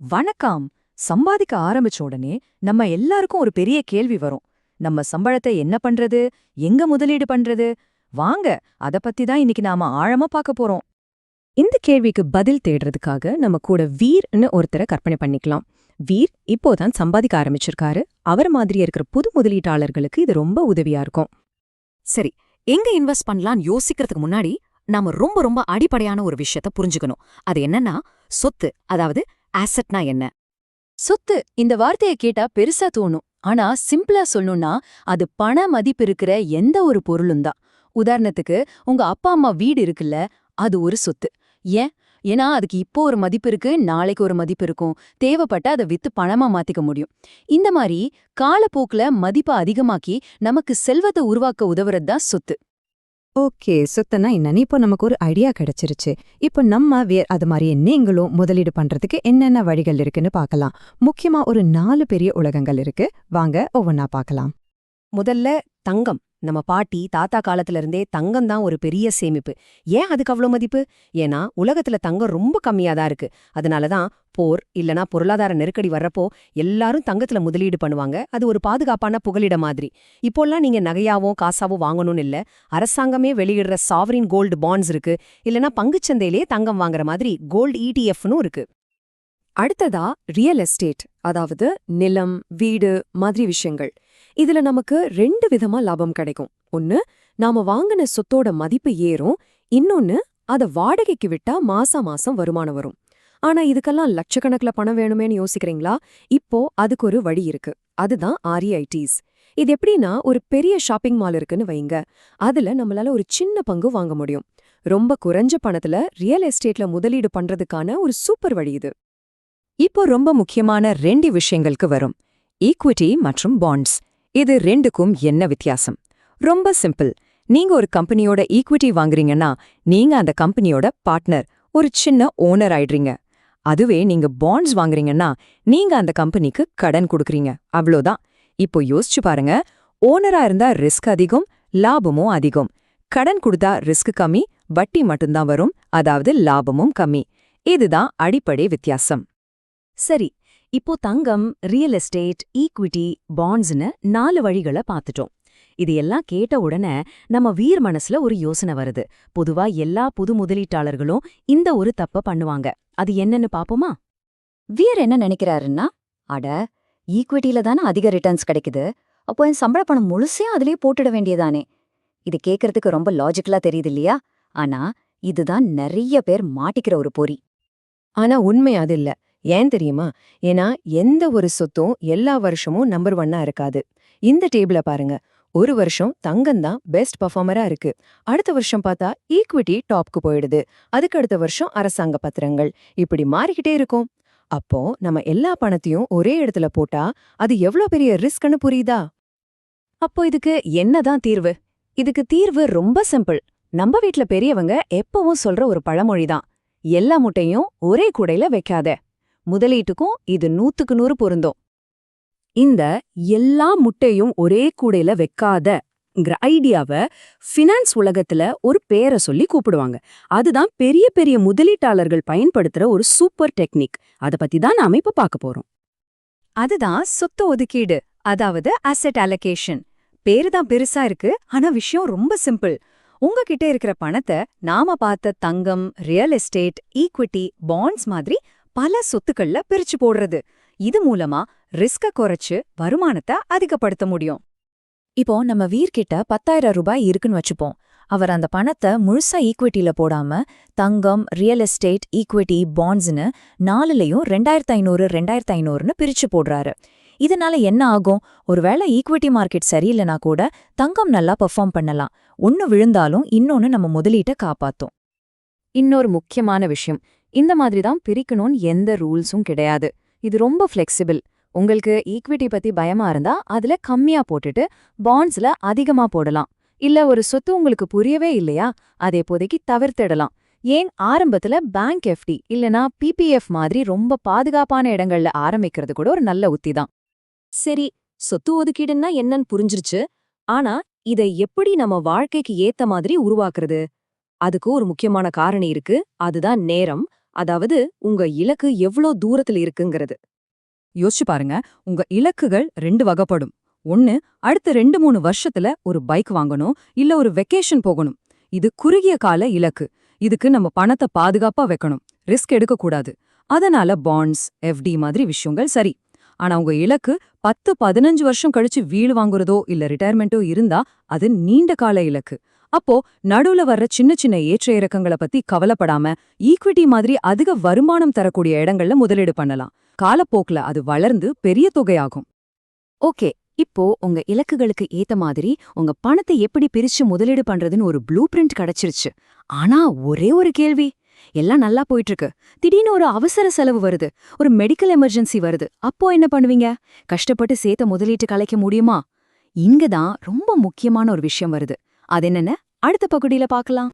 வணக்கம். சம்பாதிக்க ஆரம்பிச்ச உடனே நம்ம எல்லாருக்கும் ஒரு பெரிய கேள்வி வரும். நம்ம சம்பளத்தை என்ன பண்றது? எங்க முதலீடு பண்றது? வாங்க, அத பத்தி தான் இன்னைக்கு நாம ஆழமா பார்க்க போறோம். இந்த கேள்விக்கு பதில் தேடுறதுக்காக நம்ம கூட வீர்னு ஒருத்தரை கற்பனை பண்ணிக்கலாம். வீர் இப்போதான் சம்பாதிக்க ஆரம்பிச்சிருக்காரு. அவர் மாதிரியே இருக்கிற புது முதலீட்டாளர்களுக்கு இது ரொம்ப உதவியா இருக்கும். சரி, எங்க இன்வெஸ்ட் பண்ணலாம்னு யோசிக்கிறதுக்கு முன்னாடி நாம ரொம்ப ரொம்ப அடிப்படையான ஒரு விஷயத்த புரிஞ்சுக்கணும். அது என்னன்னா சொத்து, அதாவது ஆசெட்னா என்ன? சொத்து இந்த வார்த்தையை கேட்டா பெருசா தோணும். ஆனா சிம்பிளா சொல்லணும்னா அது பண மதிப்பு இருக்கிற எந்த ஒரு பொருளும் தான். உதாரணத்துக்கு உங்க அப்பா அம்மா வீடு இருக்குல்ல, அது ஒரு சொத்து. ஏன்? ஏன்னா அதுக்கு இப்போ ஒரு மதிப்பு இருக்கு, நாளைக்கு ஒரு மதிப்பு இருக்கும். தேவைப்பட்ட அதை வித்து பணமா மாத்திக்க முடியும். இந்த மாதிரி காலப்போக்குல மதிப்பை அதிகமாக்கி நமக்கு செல்வத்தை உருவாக்க உதவுறது தான் சொத்து. ஓகே, சொத்துனா என்னன்னு இப்போ நமக்கு ஒரு ஐடியா கிடைச்சிருச்சு. இப்போ நம்ம அது மாதிரியே நீங்களும் முதலீடு பண்றதுக்கு என்னென்ன வழிகள் இருக்குன்னு பார்க்கலாம். முக்கியமா ஒரு 4 பெரிய உலகங்கள் இருக்கு. வாங்க ஒவ்வொன்னா பார்க்கலாம். முதல்ல தங்கம். நம்ம பாட்டி தாத்தா காலத்துல இருந்தே தங்கம் தான் ஒரு பெரிய சேமிப்பு. ஏன் அதுக்கு அவ்வளோ மதிப்பு? ஏன்னா உலகத்துல தங்கம் ரொம்ப கம்மியா தான் இருக்கு. அதனாலதான் போர் இல்லனா பொருளாதார நெருக்கடி வர்றப்போ எல்லாரும் தங்கத்துல முதலீடு பண்ணுவாங்க. அது ஒரு பாதுகாப்பான புகலிட மாதிரி. இப்போல்லாம் நீங்க நகையாவோ காசாவோ வாங்கணும்னு இல்ல, அரசாங்கமே வெளியிடுற சாவரின் கோல்டு பாண்ட்ஸ் இருக்கு. இல்லனா பங்குச்சந்தையிலேயே தங்கம் வாங்குற மாதிரி கோல்டு ETF-னும் இருக்கு. அடுத்ததா ரியல் எஸ்டேட், அதாவது நிலம், வீடு மாதிரி விஷயங்கள். இதுல நமக்கு 2 விதமா லாபம் கிடைக்கும். ஒன்னு, நாம வாங்கின சொத்தோட மதிப்பு ஏறும். இன்னொன்னு, அத வாடகைக்கு விட்டா மாசம் மாசம் வருமானம் வரும். ஆனா இதுக்கெல்லாம் லட்சக்கணக்கில் பணம் வேணுமேன்னு யோசிக்கிறீங்களா? இப்போ அதுக்கு ஒரு வழி இருக்கு. அதுதான் REITs. இது எப்படின்னா, ஒரு பெரிய ஷாப்பிங் மால் இருக்குன்னு வைங்க. அதுல நம்மளால ஒரு சின்ன பங்கு வாங்க முடியும். ரொம்ப குறைஞ்ச பணத்துல ரியல் எஸ்டேட்ல முதலீடு பண்றதுக்கான ஒரு சூப்பர் வழி இது. இப்போ ரொம்ப முக்கியமான 2 விஷயங்களுக்கு வரும். ஈக்விட்டி மற்றும் பாண்ட்ஸ். இது 2க்கும் என்ன வித்தியாசம்? ரொம்ப சிம்பிள். நீங்க ஒரு கம்பெனியோட ஈக்விட்டி வாங்குறீங்கன்னா நீங்க அந்த கம்பெனியோட பார்ட்னர், ஒரு சின்ன ஓனர் ஆயிடுறீங்க. அதுவே நீங்க பாண்ட்ஸ் வாங்குறீங்கன்னா நீங்க அந்த கம்பெனிக்கு கடன் கொடுக்குறீங்க. அவ்வளோதான். இப்போ யோசிச்சு பாருங்க. ஓனரா இருந்தா ரிஸ்க் அதிகம், லாபமும் அதிகம். கடன் கொடுத்தா ரிஸ்க் கம்மி, வட்டி மட்டும்தான் வரும், அதாவது லாபமும் கம்மி. இதுதான் அடிப்படை வித்தியாசம். சரி, இப்போ தங்கம், ரியல் எஸ்டேட், ஈக்விட்டி, பாண்ட்ஸ்னு 4 வழிகளை பார்த்துட்டோம். இது எல்லாம் கேட்ட உடனே நம்ம வீர் மனசுல ஒரு யோசனை வருது. பொதுவா எல்லா புது முதலீட்டாளர்களும் இந்த ஒரு தப்ப பண்ணுவாங்க. அது என்னன்னு பாப்போமா? வீர் என்ன நினைக்கிறாருன்னா, அட, ஈக்விட்டியில தானே அதிக ரிட்டர்ன்ஸ் கிடைக்குது, அப்போ என் சம்பள பணம் முழுசையும் அதிலே போட்டுட வேண்டியதானே. இது கேட்கறதுக்கு ரொம்ப லாஜிக்கலா தெரியுது இல்லையா? ஆனா இதுதான் நிறைய பேர் மாட்டிக்கிற ஒரு பொறி. ஆனா உண்மை அது இல்ல. ஏன் தெரியுமா? ஏன்னா எந்த ஒரு சொத்தும் எல்லா வருஷமும் நம்பர் 1-ஆ இருக்காது. இந்த டேபிள பாருங்க. ஒரு வருஷம் தங்கம் தான் பெஸ்ட் பர்ஃபார்மரா இருக்கு. அடுத்த வருஷம் பார்த்தா ஈக்விட்டி டாப்க்கு போயிடுது. அதுக்கு அடுத்த வருஷம் அரசாங்க பத்திரங்கள். இப்படி மாறிக்கிட்டே இருக்கும். அப்போ நம்ம எல்லா பணத்தையும் ஒரே இடத்துல போட்டா அது எவ்ளோ பெரிய ரிஸ்க்னு புரியுதா? அப்போ இதுக்கு என்னதான் தீர்வு? இதுக்கு தீர்வு ரொம்ப சிம்பிள். நம்ம வீட்ல பெரியவங்க எப்பவும் சொல்ற ஒரு பழமொழிதான். எல்லா முட்டையும் ஒரே கூடையில வைக்காத. முதலீட்டுக்கும் இது 100க்கு 100 பொருந்தும். இந்த எல்லா முட்டையும் ஒரே கூடையில வைக்காதங்கிற ஐடியாவை ஃபினான்ஸ் உலகத்துல ஒரு பேரை சொல்லி கூப்பிடுவாங்க. அதுதான் பெரிய பெரிய முதலீட்டாளர்கள் பயன்படுத்துற ஒரு சூப்பர் டெக்னிக். அத பத்தி தான் நாம இப்ப பார்க்க போறோம். அதுதான் சொத்து ஒதுக்கீடு, அதாவது அசெட் அலோகேஷன். பேருதான் பெருசா இருக்கு, ஆனா விஷயம் ரொம்ப சிம்பிள். உங்ககிட்ட இருக்கிற பணத்தை நாம பார்த்த தங்கம், ரியல் எஸ்டேட், ஈக்விட்டி, பாண்ட்ஸ் மாதிரி பல சொத்துக்கள்ல பிரிச்சு போடுறது. இது மூலமா ரிஸ்க குறைச்சு வருமானத்தை அதிகப்படுத்த முடியும். இப்போ நம்ம வீர்கிட்ட 10,000 ரூபாய் இருக்குன்னு வச்சுப்போம். அவர் அந்த பணத்தை முழுசா ஈக்விட்டியில போடாம தங்கம், ரியல் எஸ்டேட், ஈக்விட்டி, பாண்ட்ஸ்னு 4லையும் 2500 2500ன்னு பிரிச்சு போடுறாரு. இதனால என்ன ஆகும்? ஒருவேளை ஈக்விட்டி மார்க்கெட் சரியில்லைனா கூட தங்கம் நல்லா பெர்ஃபார்ம் பண்ணலாம். ஒன்னு விழுந்தாலும் இன்னொன்னு நம்ம முதலீட்டை காப்பாத்தும். இன்னொரு முக்கியமான விஷயம், இந்த மாதிரி தான் பிரிக்கணும்னு எந்த ரூல்ஸும் கிடையாது. இது ரொம்ப ஃப்ளெக்சிபிள். உங்களுக்கு ஈக்விட்டி பத்தி பயமா இருந்தா அதுல கம்மியா போட்டுட்டு பாண்ட்ஸ்ல அதிகமா போடலாம். இல்ல ஒரு சொத்து உங்களுக்கு புரியவே இல்லையா, அதை இப்போதைக்கு தவிர்த்திடலாம். ஏன், ஆரம்பத்துல பேங்க் FD இல்லனா PPF மாதிரி ரொம்ப பாதுகாப்பான இடங்கள்ல ஆரம்பிக்கிறது கூட ஒரு நல்ல உத்தி தான். சரி, சொத்து ஒதுக்கீடுன்னா என்னன்னு புரிஞ்சிருச்சு. ஆனா இதை எப்படி நம்ம வாழ்க்கைக்கு ஏத்த மாதிரி உருவாக்குறது? அதுக்கு ஒரு முக்கியமான காரணி இருக்கு. அதுதான் நேரம். அதாவது உங்க இலக்கு எவ்ளோ தூரத்துல இருக்குங்கிறது. யோசிச்சு பாருங்க, உங்க இலக்குகள் 2 வகைப்படும். ஒன்னு, அடுத்த 2-3 வருஷத்துல ஒரு பைக் வாங்கணும், இல்ல ஒரு வெக்கேஷன் போகணும். இது குறுகிய கால இலக்கு. இதுக்கு நம்ம பணத்தை பாதுகாப்பா வைக்கணும், ரிஸ்க் எடுக்கக்கூடாது. அதனால பாண்ட்ஸ், எஃப்டி மாதிரி விஷயங்கள் சரி. ஆனா உங்க இலக்கு 10-15 வருஷம் கழிச்சு வீடு வாங்குறதோ இல்ல ரிட்டையர்மெண்ட்டோ இருந்தா அது நீண்ட கால இலக்கு. அப்போ நடுவுல வர்ற சின்ன சின்ன ஏற்ற இறக்கங்களை பத்தி கவலைப்படாம ஈக்விட்டி மாதிரி அதிக வருமானம் தரக்கூடிய இடங்கள்ல முதலீடு பண்ணலாம். காலப்போக்குல அது வளர்ந்து பெரிய தொகையாகும். ஓகே, இப்போ உங்க இலக்குகளுக்கு ஏத்த மாதிரி உங்க பணத்தை எப்படி பிரிச்சு முதலீடு பண்றதுன்னு ஒரு ப்ளூ பிரிண்ட் கிடைச்சிருச்சு. ஆனா ஒரே ஒரு கேள்வி, எல்லாம் நல்லா போயிட்டு இருக்கு, திடீர்னு ஒரு அவசர செலவு வருது, ஒரு மெடிக்கல் எமர்ஜென்சி வருது, அப்போ என்ன பண்ணுவீங்க? கஷ்டப்பட்டு சேர்த்த முதலீட்டு கலைக்க முடியுமா? இங்கதான் ரொம்ப முக்கியமான ஒரு விஷயம் வருது. அது என்னன்னு அடுத்த பகுதியில பார்க்கலாம்.